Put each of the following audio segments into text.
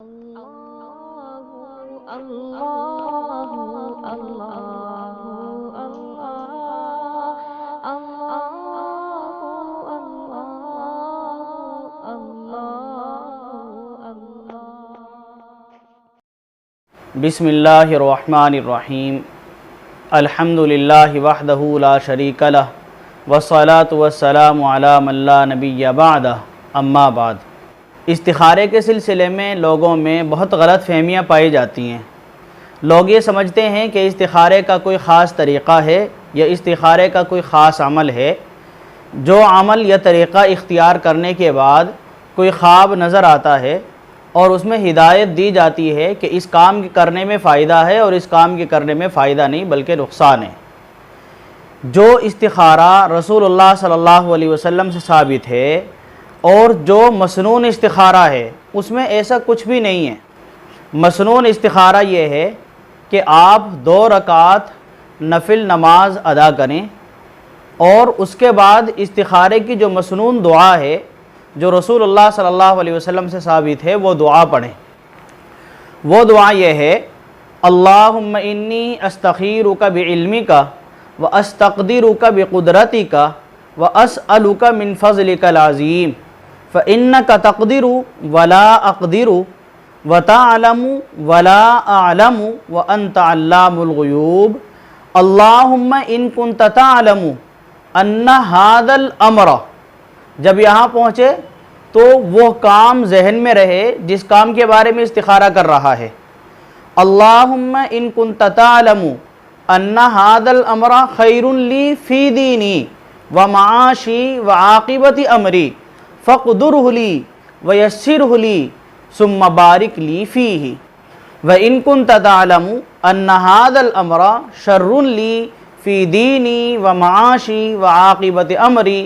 اللہ اللہ اللہ اللہ اللہ اللہ بسم اللہ الرحمن الرحیم الحمد للہ وحدہ لا شریک لہ والصلاة والسلام علی من لا نبی بعدہ اما بعد۔ استخارے کے سلسلے میں لوگوں میں بہت غلط فہمیاں پائی جاتی ہیں۔ لوگ یہ سمجھتے ہیں کہ استخارے کا کوئی خاص طریقہ ہے یا استخارے کا کوئی خاص عمل ہے، جو عمل یا طریقہ اختیار کرنے کے بعد کوئی خواب نظر آتا ہے اور اس میں ہدایت دی جاتی ہے کہ اس کام کے کرنے میں فائدہ ہے اور اس کام کے کرنے میں فائدہ نہیں بلکہ نقصان ہے۔ جو استخارہ رسول اللہ صلی اللہ علیہ وسلم سے ثابت ہے اور جو مسنون استخارہ ہے اس میں ایسا کچھ بھی نہیں ہے۔ مسنون استخارہ یہ ہے کہ آپ 2 رکعت نفل نماز ادا کریں اور اس کے بعد استخارے کی جو مسنون دعا ہے جو رسول اللہ صلی اللہ علیہ وسلم سے ثابت ہے وہ دعا پڑھیں۔ وہ دعا یہ ہے: اللہم انی استخیرک بعلمک واستقدرک بقدرتک واسألک من فضلک العظیم فإنک تقدر ولا اقدر وتعلم ولا اعلم وانت علام الغیوب اللہم ان کنت تعلم ان ھذا الامر۔ جب یہاں پہنچے تو وہ کام ذہن میں رہے جس کام کے بارے میں استخارہ کر رہا ہے۔ اللہم ان کنت تعلم ان ھذا الامر خیر لی فی دینی ومعاشی وعاقبت امری فاقدرہ لی ویسرہ لی ثم بارک لی فیہ وان کنت تعلم ان ھذا الامر شر لی فی دینی ومعاشی وعاقبت امری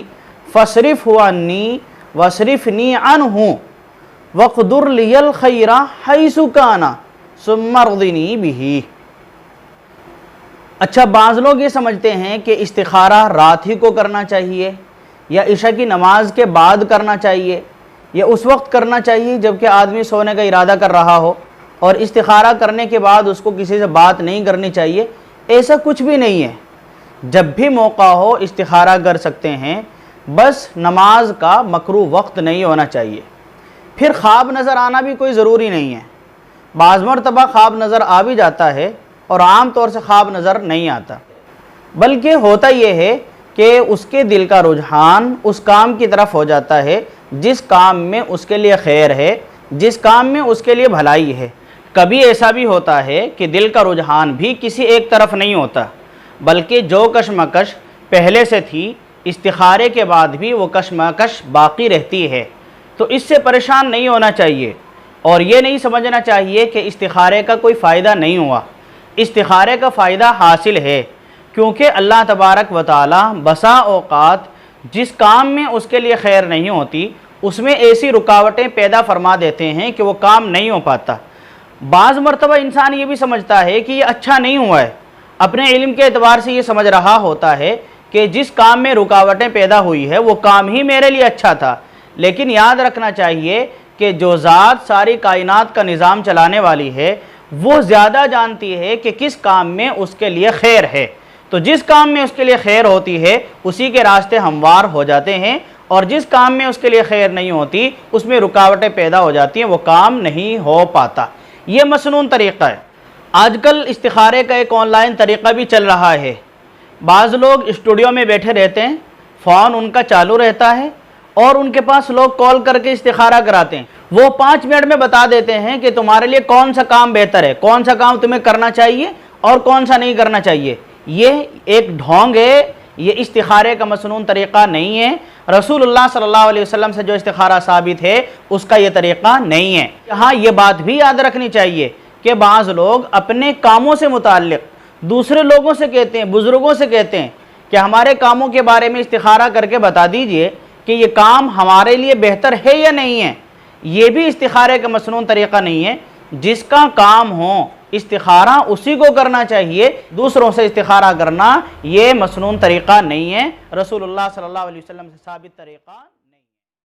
فاصرفہ عنی واصرفنی عنہ واقدر لی الخیر حیث کان ثم ارضنی بہ۔ اچھا، بعض لوگ یہ سمجھتے ہیں کہ استخارہ رات ہی کو کرنا چاہیے یا عشاء کی نماز کے بعد کرنا چاہیے یا اس وقت کرنا چاہیے جب کہ آدمی سونے کا ارادہ کر رہا ہو، اور استخارہ کرنے کے بعد اس کو کسی سے بات نہیں کرنی چاہیے۔ ایسا کچھ بھی نہیں ہے، جب بھی موقع ہو استخارہ کر سکتے ہیں، بس نماز کا مکروہ وقت نہیں ہونا چاہیے۔ پھر خواب نظر آنا بھی کوئی ضروری نہیں ہے۔ بعض مرتبہ خواب نظر آ بھی جاتا ہے اور عام طور سے خواب نظر نہیں آتا، بلکہ ہوتا یہ ہے کہ اس کے دل کا رجحان اس کام کی طرف ہو جاتا ہے جس کام میں اس کے لیے خیر ہے، جس کام میں اس کے لیے بھلائی ہے۔ کبھی ایسا بھی ہوتا ہے کہ دل کا رجحان بھی کسی ایک طرف نہیں ہوتا، بلکہ جو کشمکش پہلے سے تھی استخارے کے بعد بھی وہ کشمکش باقی رہتی ہے، تو اس سے پریشان نہیں ہونا چاہیے اور یہ نہیں سمجھنا چاہیے کہ استخارے کا کوئی فائدہ نہیں ہوا۔ استخارے کا فائدہ حاصل ہے، کیونکہ اللہ تبارک و تعالی بسا اوقات جس کام میں اس کے لیے خیر نہیں ہوتی اس میں ایسی رکاوٹیں پیدا فرما دیتے ہیں کہ وہ کام نہیں ہو پاتا۔ بعض مرتبہ انسان یہ بھی سمجھتا ہے کہ یہ اچھا نہیں ہوا ہے، اپنے علم کے اعتبار سے یہ سمجھ رہا ہوتا ہے کہ جس کام میں رکاوٹیں پیدا ہوئی ہے وہ کام ہی میرے لیے اچھا تھا، لیکن یاد رکھنا چاہیے کہ جو ذات ساری کائنات کا نظام چلانے والی ہے وہ زیادہ جانتی ہے کہ کس کام میں اس کے لیے خیر ہے، تو جس کام میں اس کے لیے خیر ہوتی ہے اسی کے راستے ہموار ہو جاتے ہیں، اور جس کام میں اس کے لیے خیر نہیں ہوتی اس میں رکاوٹیں پیدا ہو جاتی ہیں، وہ کام نہیں ہو پاتا۔ یہ مسنون طریقہ ہے۔ آج کل استخارے کا ایک آن لائن طریقہ بھی چل رہا ہے۔ بعض لوگ اسٹوڈیو میں بیٹھے رہتے ہیں، فون ان کا چالو رہتا ہے اور ان کے پاس لوگ کال کر کے استخارہ کراتے ہیں۔ وہ 5 منٹ میں بتا دیتے ہیں کہ تمہارے لیے کون سا کام بہتر ہے، کون سا کام تمہیں کرنا چاہیے اور کون سا نہیں کرنا چاہیے۔ یہ ایک ڈھونگ ہے، یہ استخارے کا مسنون طریقہ نہیں ہے۔ رسول اللہ صلی اللہ علیہ وسلم سے جو استخارہ ثابت ہے اس کا یہ طریقہ نہیں ہے۔ یہاں یہ بات بھی یاد رکھنی چاہیے کہ بعض لوگ اپنے کاموں سے متعلق دوسرے لوگوں سے کہتے ہیں، بزرگوں سے کہتے ہیں کہ ہمارے کاموں کے بارے میں استخارہ کر کے بتا دیجئے کہ یہ کام ہمارے لیے بہتر ہے یا نہیں ہے۔ یہ بھی استخارے کا مسنون طریقہ نہیں ہے۔ جس کا کام ہو استخارہ اسی کو کرنا چاہیے، دوسروں سے استخارہ کرنا یہ مسنون طریقہ نہیں ہے، رسول اللہ صلی اللہ علیہ وسلم سے ثابت طریقہ